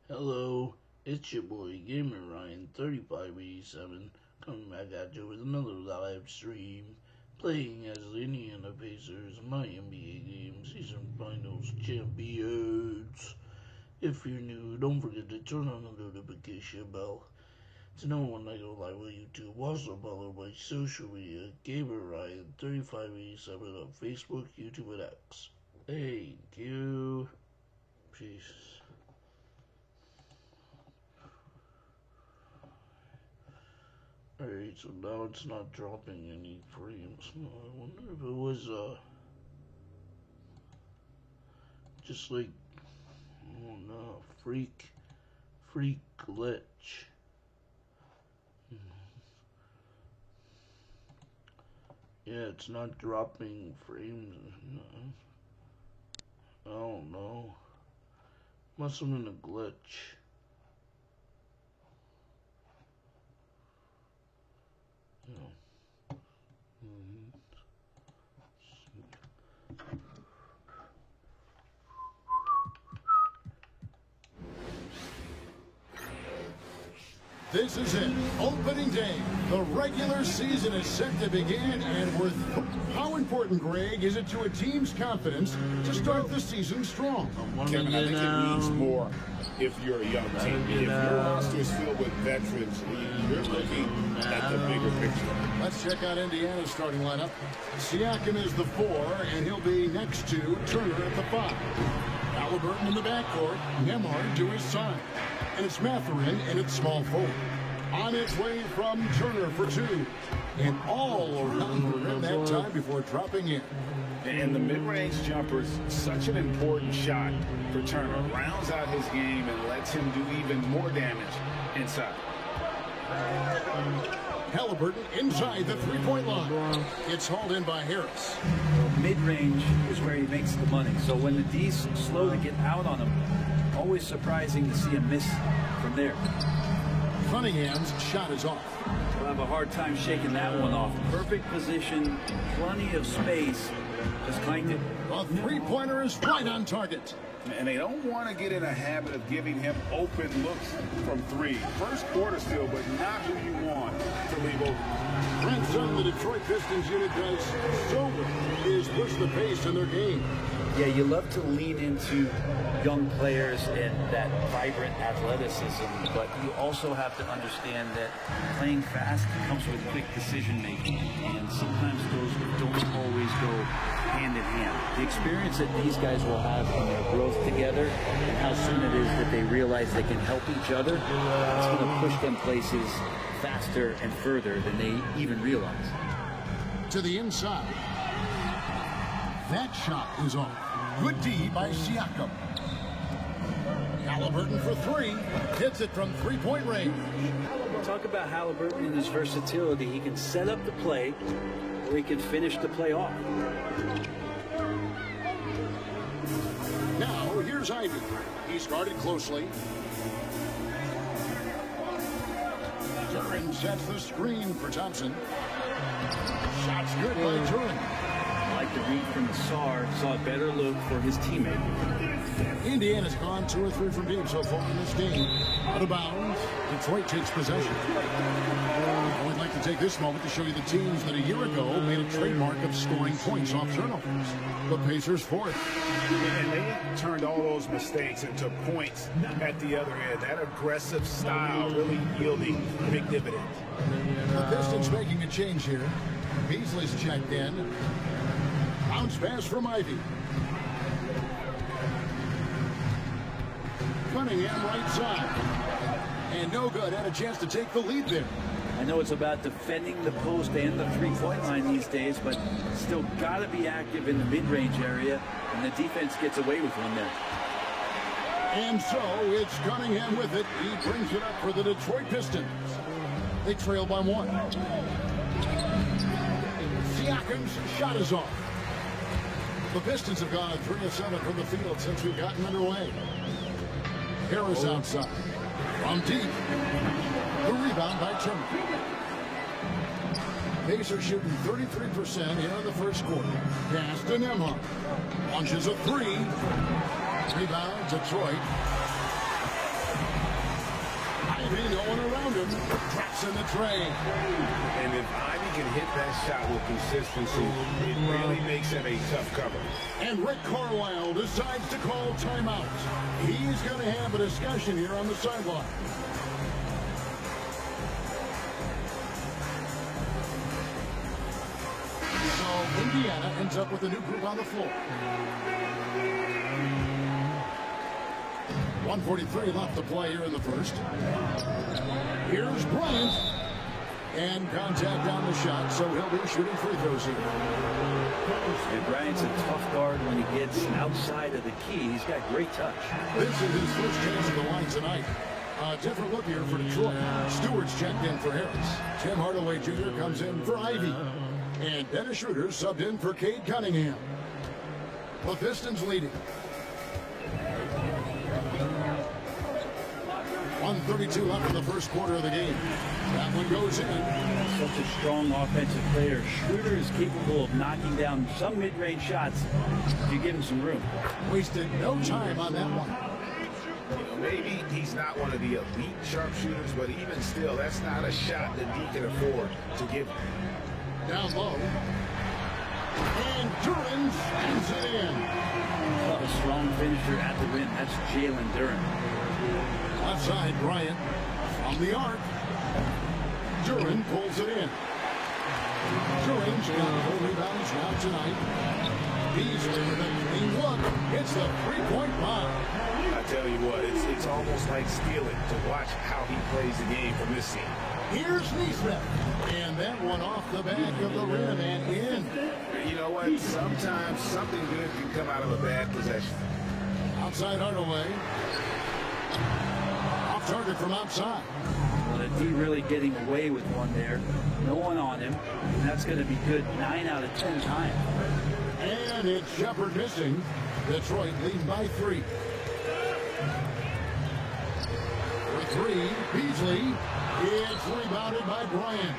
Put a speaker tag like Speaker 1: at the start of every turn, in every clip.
Speaker 1: Hello, it's your boy Gamer Ryan 3587 coming back at you with another live stream playing as the Indiana Pacers, my NBA game season finals champions. If you're new, don't forget to turn on the notification bell to know when I go live on YouTube. Also follow my social media, Gamer Ryan 3587 on Facebook, YouTube, and X. Thank you. Peace. Alright, so now it's not dropping any frames. I wonder if it was, just like, oh no, freak glitch. Yeah, it's not dropping frames. I don't know. Must have been a glitch.
Speaker 2: This is it, opening day. The regular season is set to begin, and how important, Greg, is it to a team's confidence to start the season strong?
Speaker 3: Kevin, I think it means more if you're a young team. If your roster is filled with veterans, you're looking at the bigger picture.
Speaker 2: Let's check out Indiana's starting lineup. Siakam is the 4, and he'll be next to Turner at the 5. Halliburton in the backcourt, Nembhard to his side. And it's Mathurin, and it's small forward. On its way from Turner for 2. And all around the rim that time before dropping in.
Speaker 3: And the mid-range jumper is such an important shot for Turner. Rounds out his game and lets him do even more damage inside.
Speaker 2: Halliburton inside the three-point line. It's hauled in by Harris.
Speaker 4: Mid-range is where he makes the money. So when the D's slow to get out on him, always surprising to see a miss from there.
Speaker 2: Cunningham's shot is off.
Speaker 4: We'll have a hard time shaking that one off. Perfect position, plenty of space. Just clanked it.
Speaker 2: A three-pointer is right on target.
Speaker 3: And they don't want to get in a habit of giving him open looks from 3. First quarter still, but not who you want to leave open.
Speaker 2: Brent Sutton, the Detroit Pistons unit, does so well is push the pace in their game.
Speaker 4: Yeah, you love to lean into young players and that vibrant athleticism, but you also have to understand that playing fast comes with quick decision making, and sometimes those don't always go hand in hand. The experience that these guys will have in their growth together and how soon it is that they realize they can help each other, it's going to push them places faster and further than they even realize.
Speaker 2: To the inside. That shot is off. Good D by Siakam. Halliburton for 3. Hits it from three-point range.
Speaker 4: Talk about Halliburton and his versatility. He can set up the play, or he can finish the play off.
Speaker 2: Now, here's Ivey. He's guarded closely. Turin sets the screen for Thompson. Shot's good by Turin.
Speaker 4: I like the read from the saw a better look for his teammate.
Speaker 2: Indiana's gone 2 or 3 from deep so far in this game. Out of bounds, Detroit takes possession. We'd like to take this moment to show you the teams that a year ago made a trademark of scoring points off turnovers. The Pacers 4th.
Speaker 3: And they turned all those mistakes into points at the other end. That aggressive style really yielding big dividends.
Speaker 2: The Pistons making a change here. Beasley's checked in. Bounce pass from Ivey. Cunningham right side. And no good. Had a chance to take the lead there.
Speaker 4: I know it's about defending the post and the three-point line these days, but still got to be active in the mid-range area, and the defense gets away with one there.
Speaker 2: And so it's Cunningham with it. He brings it up for the Detroit Pistons. They trail by 1. Siakam's shot is off. The Pistons have gone 3 of 7 from the field since we've gotten underway. Harris outside. From deep. The rebound by Turner. Pacers shooting 33% here in the first quarter. Pass to Nembhard. Launches a 3. Rebound, Detroit. Ivy, no one around him. Drops in the tray.
Speaker 3: And if Ivy can hit that shot with consistency, it really makes him a tough cover.
Speaker 2: And Rick Carlisle decides to call timeout. He's going to have a discussion here on the sideline. So Indiana ends up with a new group on the floor. 1:43 left to play here in the first. Here's Bryant. And contact on the shot, so he'll be shooting free throws here.
Speaker 4: And Bryant's a tough guard when he gets outside of the key. He's got great touch.
Speaker 2: This is his first chance at the line tonight. A different look here for Detroit. Stewart's checked in for Harris. Tim Hardaway Jr. comes in for Ivy. And Dennis Schroeder subbed in for Cade Cunningham. The Pistons leading. 1:32 left in the first quarter of the game. That one goes in.
Speaker 4: Such a strong offensive player. Schroeder is capable of knocking down some mid-range shots if you give him some room.
Speaker 2: Wasted no time on that one.
Speaker 3: You know, maybe he's not one of the elite sharpshooters, but even still, that's not a shot that he can afford to give.
Speaker 2: Down low. And Duran spins it in.
Speaker 4: A strong finisher at the rim. That's Jalen Duran.
Speaker 2: Left side, Bryant. From the arc. Duran pulls it in. Duran's got 4 rebounds now tonight. Beasley with a clean look. It's the three-point bomb.
Speaker 3: I tell you what, it's almost like stealing to watch how he plays the game from this scene.
Speaker 2: Here's Neesmith. And that one off the back of the rim and in.
Speaker 3: You know what? Sometimes something good can come out of a bad possession.
Speaker 2: Outside Hardaway. Off target from outside.
Speaker 4: Well, the D really getting away with one there. No one on him. And that's going to be good 9 out of 10 times.
Speaker 2: And it's Shepard missing. Detroit leading by 3. For 3, Beasley. It's rebounded by Bryant.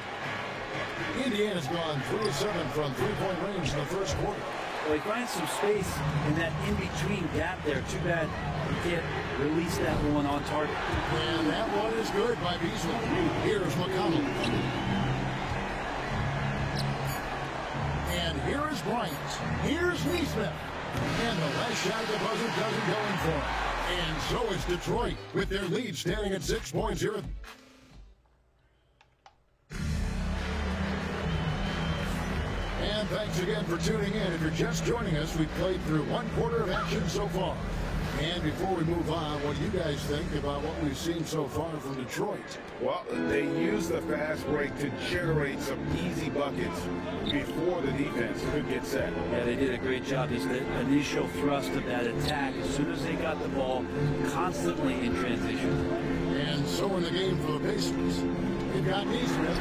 Speaker 2: Indiana's gone 3 of 7 from three-point range in the first quarter.
Speaker 4: Well, he finds some space in that in-between gap there. Too bad he can't release that one on target.
Speaker 2: And that one is good by Beasley. Here's McConnell. And here is Bryant. Here's Neesmith. And the last shot at the buzzer doesn't go in for him. And so is Detroit with their lead standing at 6 points here. And thanks again for tuning in. If you're just joining us, we've played through 1 quarter of action so far. And before we move on, what do you guys think about what we've seen so far from Detroit?
Speaker 3: Well, they used the fast break to generate some easy buckets before the defense could get set.
Speaker 4: Yeah, they did a great job. It's the initial thrust of that attack. As soon as they got the ball, constantly in transition.
Speaker 2: And so in the game for the Pacers, they've got Neesmith.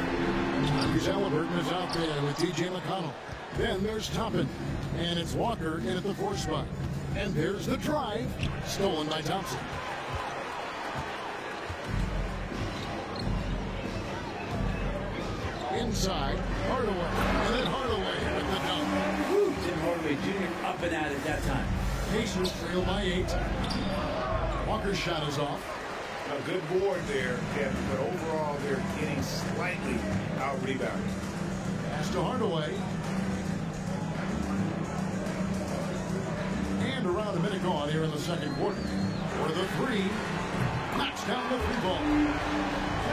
Speaker 2: Tyrese Halliburton is out there with T.J. McConnell. Then there's Toppin. And it's Walker in at the 4 spot. And there's the drive, stolen by Thompson. Inside, Hardaway. And then Hardaway with the dunk.
Speaker 4: Woo, Tim Hardaway Jr. up and at it that time.
Speaker 2: Pacers trail by 8. Walker's shot is off.
Speaker 3: A good board there, Kevin, but overall they're getting slightly out-rebounded.
Speaker 2: Pass to Hardaway. And around a minute gone here in the second quarter. For the 3. Knocks down the 3 ball.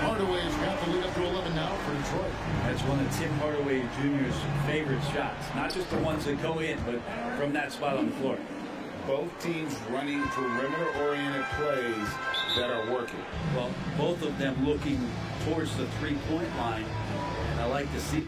Speaker 2: Hardaway's got the lead up to 11 now for Detroit.
Speaker 4: That's one of Tim Hardaway Jr.'s favorite shots. Not just the ones that go in, but from that spot on the floor.
Speaker 3: Both teams running perimeter-oriented plays that are working.
Speaker 4: Well, both of them looking towards the three-point line. And I like to see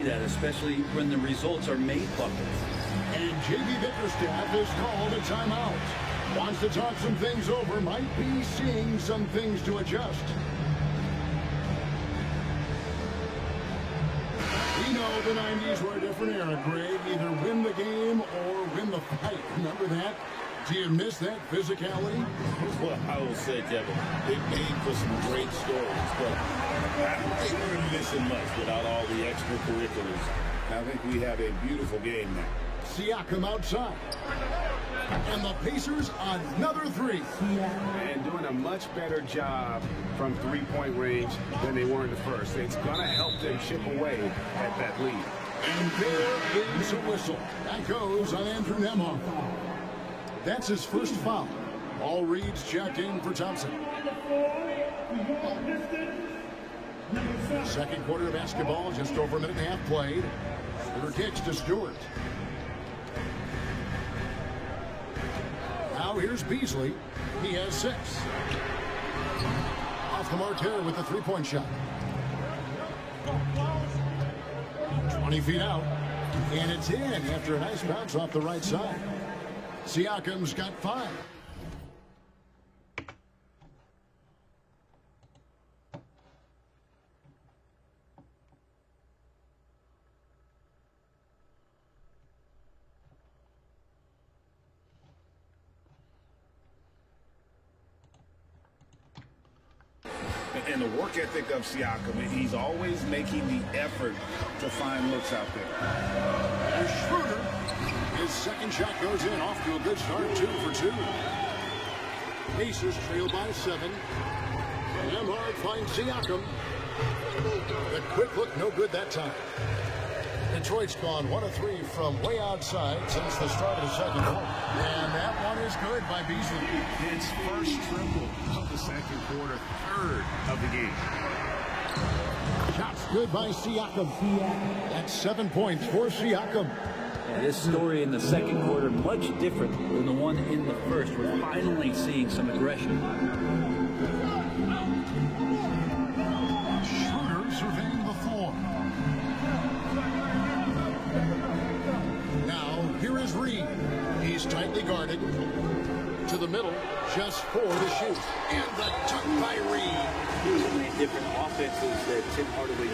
Speaker 4: that, especially when the results are made buckets.
Speaker 2: And J.B. Bickerstaff has called a timeout. Wants to talk some things over, might be seeing some things to adjust. We know the 90s were a different era, Greg. Either win the game or win the fight. Remember that? Do you miss that physicality?
Speaker 3: Well, I will say, Kevin, it made for some great stories, but I don't think we're missing much without all the extracurriculars. I think we have a beautiful game now.
Speaker 2: Siakam outside. And the Pacers another three.
Speaker 3: And doing a much better job from three-point range than they were in the first. It's going to help them chip away at that lead.
Speaker 2: And there is a whistle. That goes on Andrew Nembhard. That's his first foul. All reads checked in for Thompson. Second quarter of basketball, just over a minute and a half played. Stewart kicks to Stewart. Now here's Beasley. He has 6. Off the mark here with the three-point shot. 20 feet out. And it's in after a nice bounce off the right side. Siakam's got 5.
Speaker 3: And the work ethic of Siakam, he's always making the effort to find looks out there.
Speaker 2: There's Schroeder. His second shot goes in, off to a good start, 2 for 2. Pacers trail by 7. Nembhard finds Siakam. The quick look, no good that time. Detroit's gone 1 of 3 from way outside since the start of the second quarter. And that one is good by Beasley.
Speaker 3: His first triple of the second quarter, third of the game.
Speaker 2: Shots good by Siakam. That's 7 points for Siakam.
Speaker 4: Yeah, this story in the second quarter much different than the one in the first. We're finally seeing some aggression.
Speaker 2: Schroeder surveying the floor. Now, here is Reed. He's tightly guarded. To the middle, just 4 to shoot. And the dunk by Reed.
Speaker 4: So many different offenses that Tim Hardaway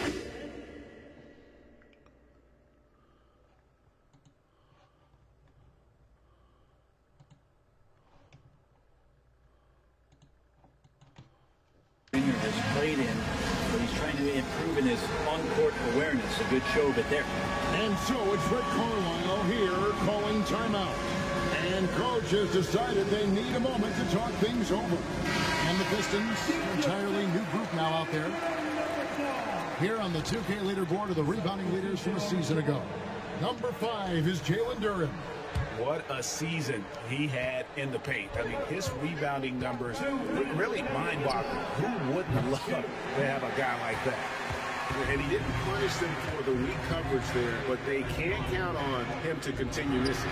Speaker 4: has played in, but he's trying to improve in his on-court awareness. A good show of it there.
Speaker 2: And so it's Rick Carlisle here calling timeout. And coach has decided they need a moment to talk things over. And the Pistons, entirely new group now out there. Here on the 2K leaderboard are the rebounding leaders from a season ago. Number 5 is Jalen Duren.
Speaker 3: What a season he had in the paint. I mean, his rebounding numbers really mind-boggling. Who wouldn't love to have a guy like that? And he didn't punish them for the weak coverage there, but they can't count on him to continue missing.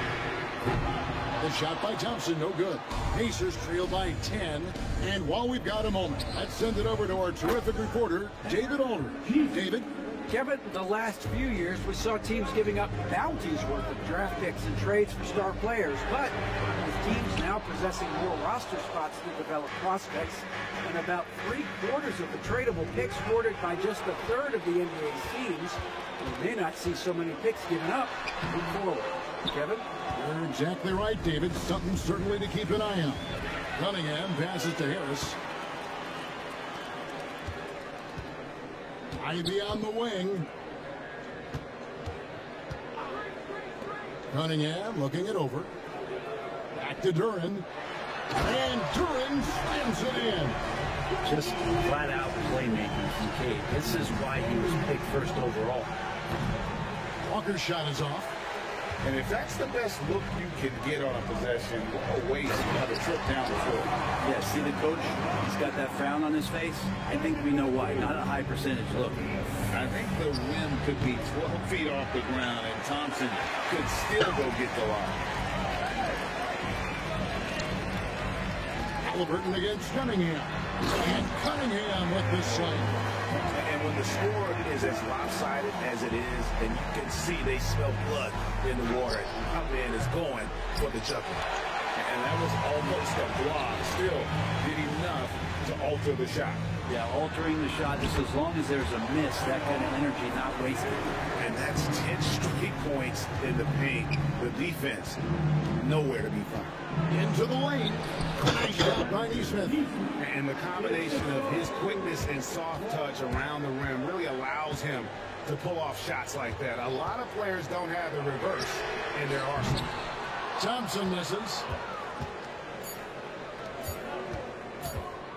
Speaker 2: The shot by Thompson, no good. Pacers trail by 10. And while we've got a moment, let's send it over to our terrific reporter, David Aldridge. David?
Speaker 5: Kevin, the last few years, we saw teams giving up bounties worth of draft picks and trades for star players. But with teams now possessing more roster spots to develop prospects, and about 3/4 of the tradable picks hoarded by just a third of the NBA's teams, we may not see so many picks given up moving forward. Kevin?
Speaker 2: You're exactly right, David. Something certainly to keep an eye on. Cunningham passes to Harris. Ivy on the wing. Cunningham looking it over. Back to Duren. And Duren slams it in.
Speaker 4: Just flat-out playmaking from Cade. This is why he was picked first overall.
Speaker 2: Walker's shot is off.
Speaker 3: And if that's the best look you can get on a possession, what a waste to have a trip down the floor.
Speaker 4: Yeah, see the coach? He's got that frown on his face. I think we know why. Not a high percentage look.
Speaker 3: I think the rim could be 12 feet off the ground, and Thompson could still go get the line.
Speaker 2: Halliburton against Cunningham. And Cunningham with the slam.
Speaker 3: And when the score is as lopsided as it is, and you can see they smell blood in the water, my man is going for the jugular. And that was almost a block. Still did enough to alter the shot.
Speaker 4: Yeah, altering the shot, just as long as there's a miss, that kind of energy not wasted.
Speaker 3: And that's 10 straight points in the paint. The defense, nowhere to be found.
Speaker 2: Into the lane. Nice shot by Nesmith.
Speaker 3: And the combination of his quickness and soft touch around the rim really allows him to pull off shots like that. A lot of players don't have the reverse in their arsenal.
Speaker 2: Thompson misses.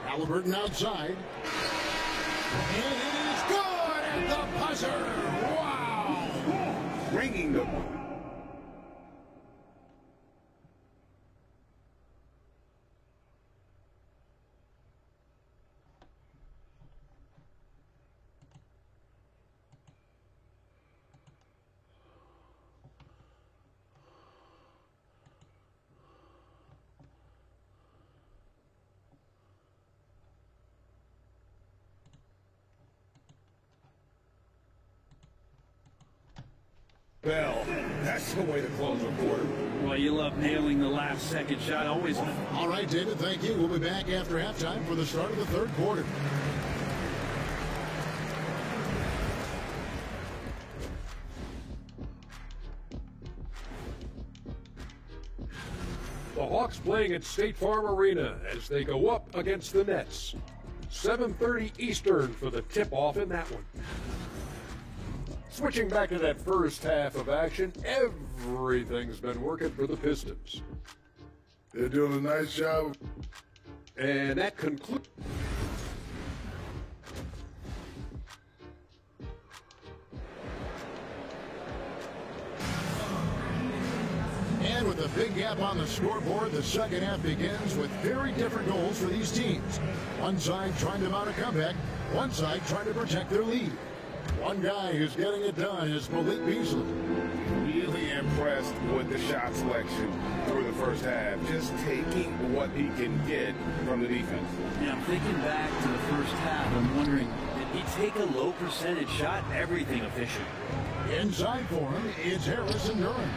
Speaker 2: Halliburton outside. And it is good at the buzzer. Wow.
Speaker 3: Ringing the... bell. That's the way to close a quarter.
Speaker 4: Well, you love nailing the last second shot. Always.
Speaker 2: All right, David, thank you. We'll be back after halftime for the start of the third quarter.
Speaker 6: The Hawks playing at State Farm Arena as they go up against the Nets. 7:30 Eastern for the tip-off in that one. Switching back to that first half of action, everything's been working for the Pistons.
Speaker 7: They're doing a nice job.
Speaker 6: And that concludes.
Speaker 2: And with a big gap on the scoreboard, the second half begins with very different goals for these teams. One side trying to mount a comeback, one side trying to protect their lead. One guy who's getting it done is Malik Beasley.
Speaker 3: Really impressed with the shot selection through the first half. Just taking what he can get from the defense.
Speaker 4: Yeah, I'm thinking back to the first half. I'm wondering, did he take a low percentage shot? Everything efficient.
Speaker 2: Inside for him, it's Harris and Durham.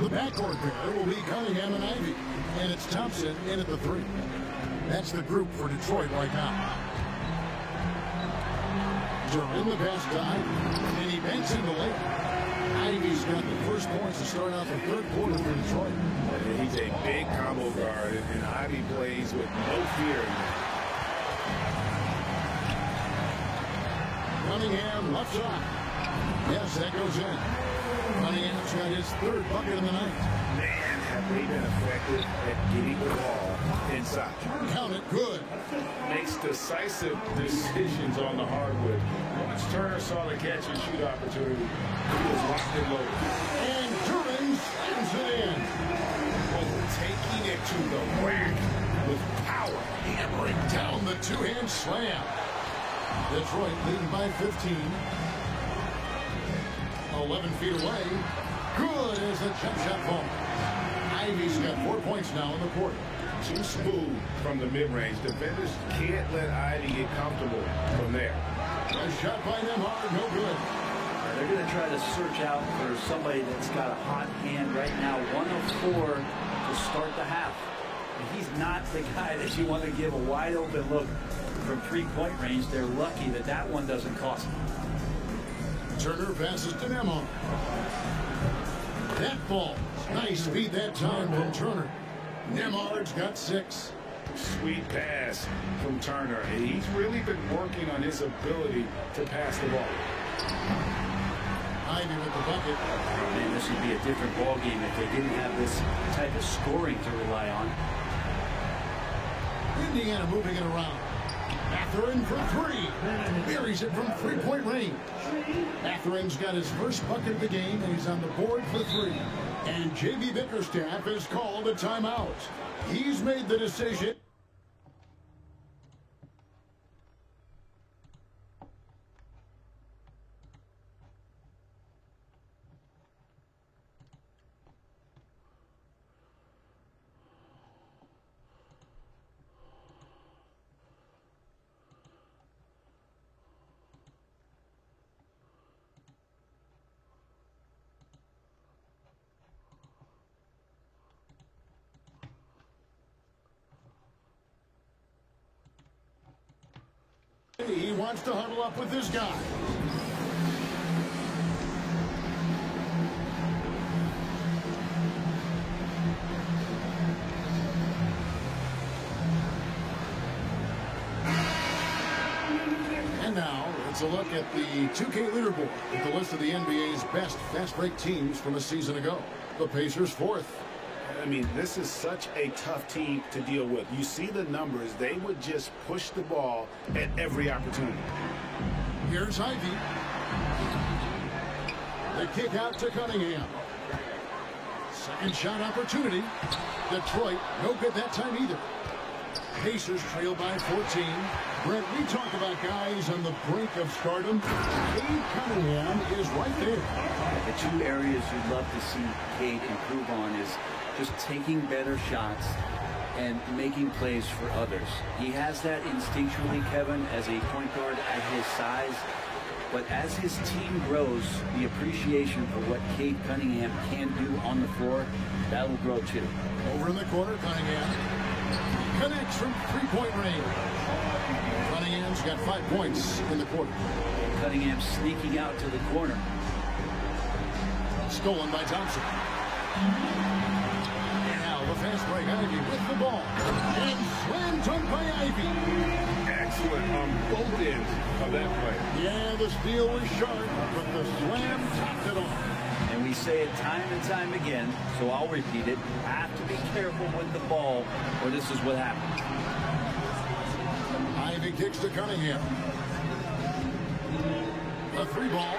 Speaker 2: The backcourt pair will be Cunningham and Ivey. And it's Thompson in at the three. That's the group for Detroit right now. Durham the pass to Ivey. And he banks in the lane. Ivey's got the first points to start out the third quarter for Detroit.
Speaker 3: He's a big combo guard, and Ivey plays with no fear.
Speaker 2: Cunningham left side. Yes, that goes in. Cunningham's got his third bucket of the night.
Speaker 3: Man, have they been effective at getting the ball inside.
Speaker 2: Count it, good.
Speaker 3: Makes decisive decisions on the hardwood. Once Turner saw the catch and shoot opportunity, he was locked and loaded.
Speaker 2: And Duran slams it in.
Speaker 3: Taking it to the rack with power.
Speaker 2: Hammering down the two-hand slam. Detroit leading by 15. 11 feet away. Good as the jump shot falls. Ivey's got 4 points now in the quarter.
Speaker 3: Too smooth from the mid-range. Defenders can't let Ivey get comfortable from there.
Speaker 2: A shot by Nembhard, no good.
Speaker 4: They're going to try to search out for somebody that's got a hot hand right now. 1 of 4 to start the half. And he's not the guy that you want to give a wide open look from three-point range. They're lucky that that one doesn't cost them.
Speaker 2: Turner passes to Nembhard. That falls. Nice feed that time from Turner. Nembhard's got 6.
Speaker 3: Sweet pass from Turner. And he's really been working on his ability to pass the ball.
Speaker 2: Ivey with the bucket.
Speaker 4: Man, this would be a different ball game if they didn't have this type of scoring to rely on.
Speaker 2: Indiana moving it around. Mathurin for 3. Buries it from three-point range. Mathurin's got his first bucket of the game, and he's on the board for 3. And J.B. Bickerstaff has called a timeout. He's made the decision. wants to huddle up with this guy. And now, it's a look at the 2K leaderboard with the list of the NBA's best fast break teams from a season ago. The Pacers fourth.
Speaker 3: I mean, this is such a tough team to deal with. You see the numbers. They would just push the ball at every opportunity.
Speaker 2: Here's Ivy. The kick out to Cunningham. Second shot opportunity. Detroit, no good that time either. Pacers trail by 14. Brent, we talk about guys on the brink of stardom. Cade Cunningham is right there.
Speaker 4: The two areas you'd love to see Cade improve on is just taking better shots and making plays for others. He has that instinctually, Kevin, as a point guard at his size. But as his team grows, the appreciation for what Cade Cunningham can do on the floor, that will grow too.
Speaker 2: Over in the corner, Cunningham connects from three-point range. Cunningham's got 5 points in the quarter.
Speaker 4: Cunningham sneaking out to the corner.
Speaker 2: Stolen by Thompson. Now the fast break, Ivy with the ball. And slam dunk by Ivy.
Speaker 3: Excellent on both ends of that play.
Speaker 2: Yeah, the steal was sharp, but the slam topped it off.
Speaker 4: And we say it time and time again, so I'll repeat it. Have to be careful with the ball, or this is what happens.
Speaker 2: Ivy kicks to Cunningham. A three ball.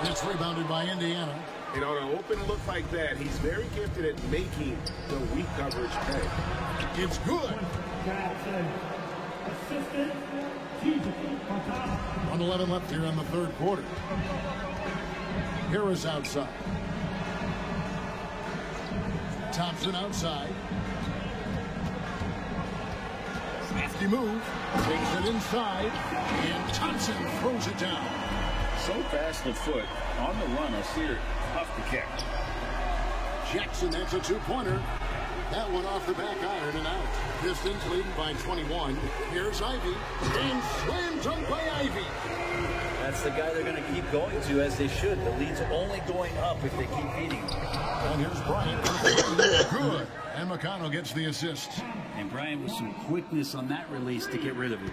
Speaker 2: It's rebounded by Indiana.
Speaker 3: You know, an open look like that, he's very gifted at making the weak coverage pay.
Speaker 2: It's good. 1:11 left here in the third quarter. Harris outside. Thompson outside. Crafty move. Takes it inside. And Thompson throws it down.
Speaker 3: So fast of foot. On the run, Sear tough to catch.
Speaker 2: Jackson, that's a two-pointer. That one off the back iron and out. Pistons leading by 21. Here's Ivy. And slam dunk by Ivy.
Speaker 4: That's the guy they're going to keep going to, as they should. The lead's only going up if they keep feeding him.
Speaker 2: And here's Bryant. Good. And McConnell gets the assist.
Speaker 4: And Bryant with some quickness on that release to get rid of it.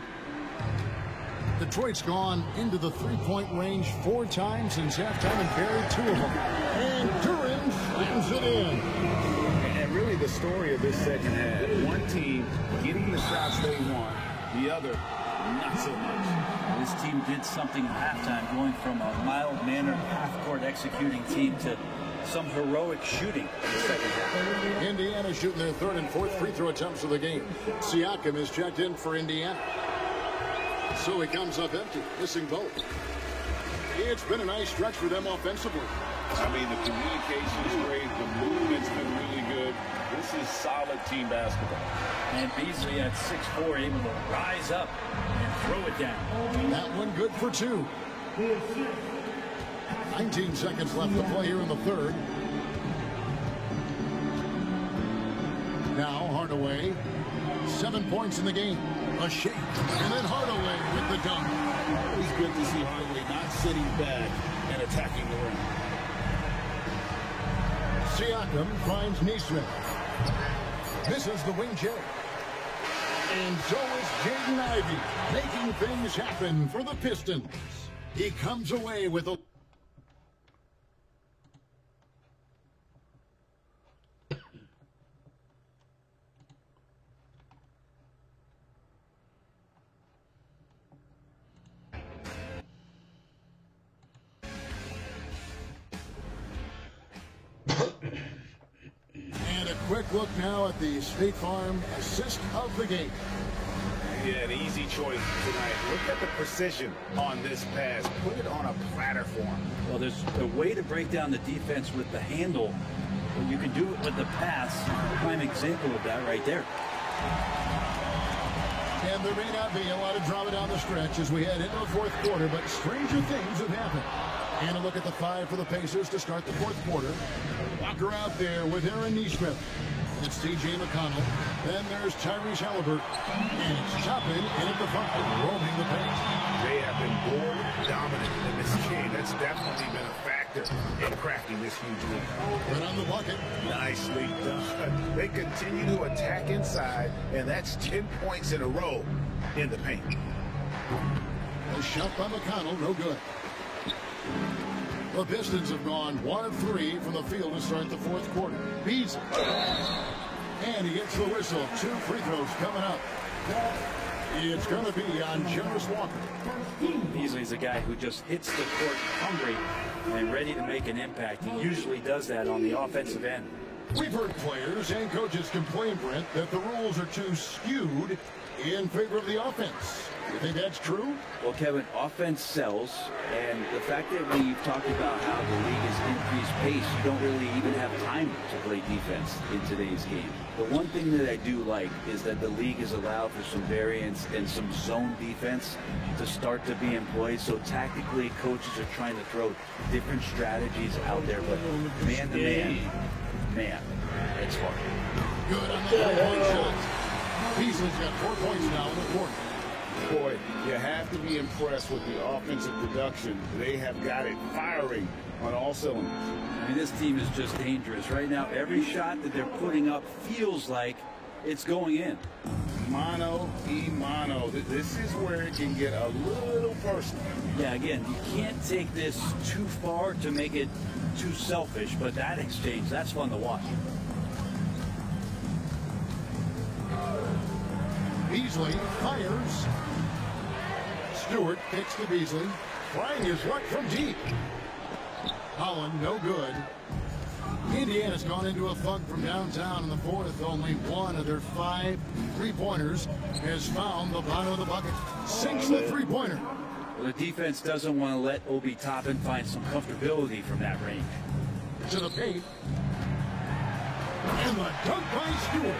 Speaker 2: Detroit's gone into the three-point range 4 times since halftime and buried 2 of them. And Duren slams it in.
Speaker 3: And really the story of this second half. One team getting the shots they want, the other not so much.
Speaker 4: This team did something at halftime, going from a mild-mannered half-court executing team to some heroic shooting in the second half.
Speaker 2: Indiana shooting their 3rd and 4th free throw attempts of the game. Siakam is checked in for Indiana. So he comes up empty, missing both. It's been a nice stretch for them offensively.
Speaker 3: I mean, the communication's great, the movement's been really good. This is solid team basketball.
Speaker 4: And Beasley at 6'4", able to rise up and throw it down.
Speaker 2: That one good for 2. 19 seconds left to play here in the third. Now Hardaway, 7 points in the game. A shake, and then Hardaway with the dunk.
Speaker 3: Always good to see Hardaway not sitting back and attacking the rim.
Speaker 2: Siakam finds Nesmith. Misses the wing J. And so is Jaden Ivey, making things happen for the Pistons. He comes away with a... And a quick look now at the State Farm assist of the game.
Speaker 3: Yeah, an easy choice tonight. Look at the precision on this pass. Put it on a platter form.
Speaker 4: Well, there's a way to break down the defense with the handle. But you can do it with the pass. Prime example of that right there.
Speaker 2: And there may not be a lot of drama down the stretch as we head into the fourth quarter, but stranger things have happened. And a look at the 5 for the Pacers to start the fourth quarter. Walker out there with Aaron Nesmith. It's T.J. McConnell. Then there's Tyrese Halliburton. And it's Toppin in at the 5, roaming the paint.
Speaker 3: They have been ball dominant in this game. That's definitely been a factor in crafting this huge lead.
Speaker 2: Right on the bucket.
Speaker 3: Nicely done. They continue to attack inside, and that's 10 points in a row in the paint.
Speaker 2: A shot by McConnell, no good. The Pistons have gone 1 of 3 from the field to start the fourth quarter. Beasley. And he gets the whistle. 2 free throws coming up. It's going to be on Jonas Walker.
Speaker 4: Beasley's a guy who just hits the court hungry and ready to make an impact. He usually does that on the offensive end.
Speaker 2: We've heard players and coaches complain, Brent, that the rules are too skewed in favor of the offense. You think that's true?
Speaker 4: Well, Kevin, offense sells, and the fact that we've talked about how the league has increased pace, you don't really even have time to play defense in today's game. The one thing that I do like is that the league has allowed for some variance and some zone defense to start to be employed. So tactically, coaches are trying to throw different strategies out there, but man to man, it's hard.
Speaker 2: Good on the 3-point shot. Beasley's got 4 points now in the quarter.
Speaker 3: Boy, you have to be impressed with the offensive production. They have got it firing on all cylinders.
Speaker 4: I mean, this team is just dangerous. Right now, every shot that they're putting up feels like it's going in.
Speaker 3: Mano y mano. This is where it can get a little personal.
Speaker 4: Yeah, again, you can't take this too far to make it too selfish, but that exchange, that's fun to watch.
Speaker 2: Beasley fires. Stewart kicks to Beasley. Trying his luck from deep. Holland, no good. Indiana's gone into a funk from downtown in the fourth. Only one of their 5 3-pointers has found the bottom of the bucket. Sinks the 3-pointer.
Speaker 4: Well, the defense doesn't want to let Obi Toppin find some comfortability from that range.
Speaker 2: To the paint. And the dunk by Stewart.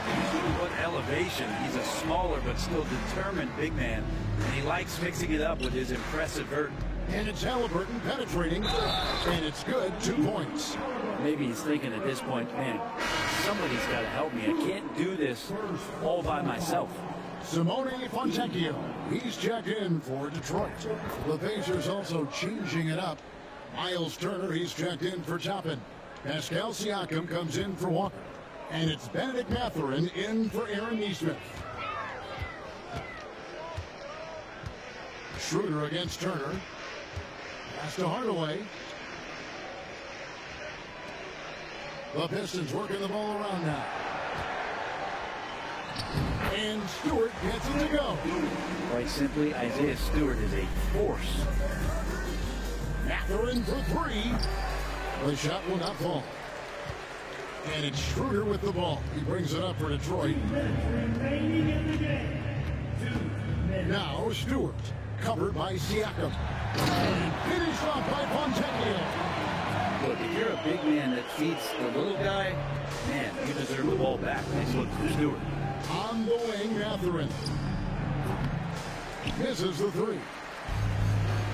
Speaker 4: What elevation. He's a smaller but still determined big man. And he likes mixing it up with his impressive vert.
Speaker 2: And it's Halliburton penetrating. And it's good. 2 points.
Speaker 4: Maybe he's thinking at this point, man, somebody's got to help me. I can't do this all by myself.
Speaker 2: Simone Fontecchio. He's checked in for Detroit. The Pacers also changing it up. Miles Turner, he's checked in for Toppin. Pascal Siakam comes in for Walker. And it's Benedict Mathurin in for Aaron Nesmith. Schroeder against Turner. Pass to Hardaway. The Pistons working the ball around now. And Stewart gets it to go.
Speaker 4: Quite simply, Isaiah Stewart is a force.
Speaker 2: Mathurin for 3. The shot will not fall. And it's Schroeder with the ball. He brings it up for Detroit. Now Stewart, covered by Siakam. Finished off by Fontecchio.
Speaker 4: Look, if you're a big man that feeds the little guy, man, you deserve the ball back. Nice look for Stewart.
Speaker 2: On the wing, Mathurin. Misses the 3.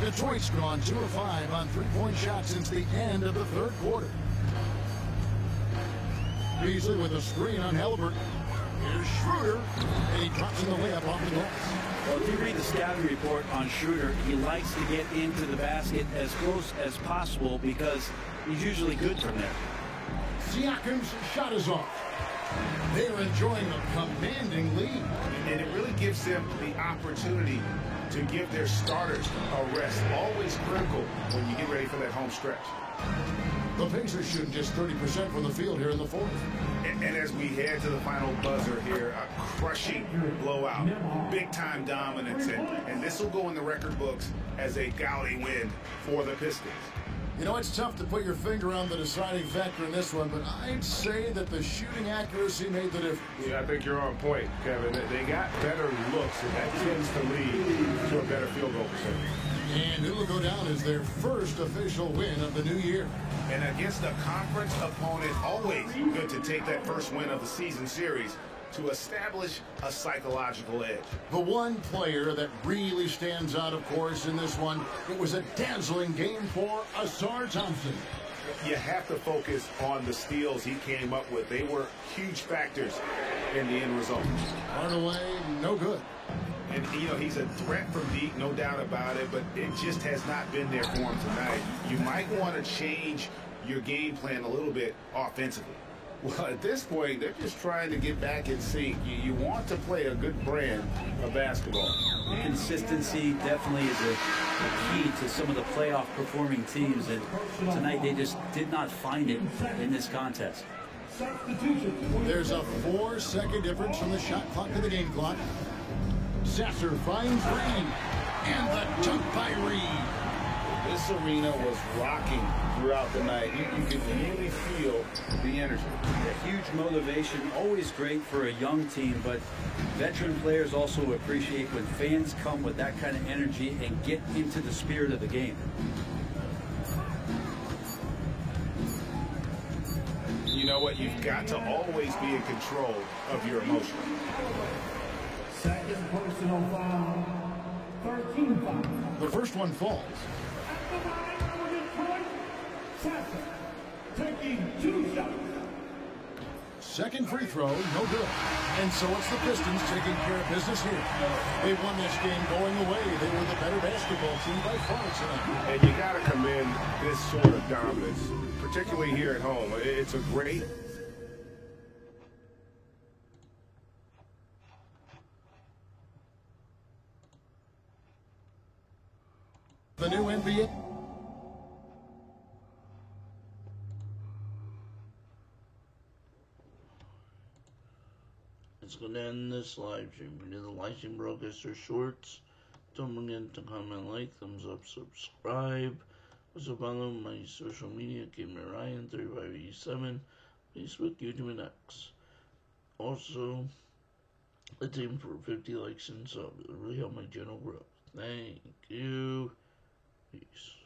Speaker 2: Detroit's gone 2 of 5 on 3-point shots since the end of the third quarter. Beasley with a screen on Halliburton. Here's Schroeder, and he drops in the layup off the glass.
Speaker 4: Well, if you read the scouting report on Schroeder, he likes to get into the basket as close as possible because he's usually good from there.
Speaker 2: Siakam's shot is off. They're enjoying a commanding lead.
Speaker 3: And it really gives them the opportunity to give their starters a rest. Always critical when you get ready for that home stretch.
Speaker 2: The Pacers shooting just 30% from the field here in the fourth.
Speaker 3: And as we head to the final buzzer here, a crushing blowout, big-time dominance, and this will go in the record books as a gaudy win for the Pistons.
Speaker 2: You know, it's tough to put your finger on the deciding factor in this one, but I'd say that the shooting accuracy made the difference.
Speaker 3: Yeah, I think you're on point, Kevin. They got better looks, and that tends to lead to a better field goal percentage.
Speaker 2: And it will go down as their first official win of the new year.
Speaker 3: And against a conference opponent, always good to take that first win of the season series to establish a psychological edge.
Speaker 2: The one player that really stands out, of course, in this one, it was a dazzling game for Ausar Thompson.
Speaker 3: you have to focus on the steals he came up with. They were huge factors in the end result.
Speaker 2: Hardaway, no good.
Speaker 3: And, you know, he's a threat from deep, no doubt about it, but it just has not been there for him tonight. You might want to change your game plan a little bit offensively. Well, at this point, they're just trying to get back in sync. You want to play a good brand of basketball.
Speaker 4: Consistency definitely is a key to some of the playoff performing teams, and tonight they just did not find it in this contest.
Speaker 2: There's a 4-second difference from the shot clock to the game clock. Sasser finds Reed, and the dunk by Reed.
Speaker 3: This arena was rocking throughout the night. You could really feel the energy.
Speaker 4: A huge motivation, always great for a young team, but veteran players also appreciate when fans come with that kind of energy and get into the spirit of the game.
Speaker 3: You know what? You've got to always be in control of your emotions.
Speaker 8: Second personal foul, 13 foul.
Speaker 2: The first one falls.
Speaker 8: At the line for Detroit, Sasser taking 2 shots.
Speaker 2: Second free throw, no good. And so it's the Pistons taking care of business here. They won this game going away. They were the better basketball team by far tonight.
Speaker 3: And you got to commend this sort of dominance, particularly here at home. It's a great...
Speaker 2: The new NBA.
Speaker 1: It's going to end this live stream. We did the live stream broadcast or shorts. Don't forget to comment, like, thumbs up, subscribe. Also follow my social media, Gamer Ryan 3587, Facebook, YouTube, and X. Also, let's aim for 50 likes and subs. It'll really help my channel grow. Thank you. Peace.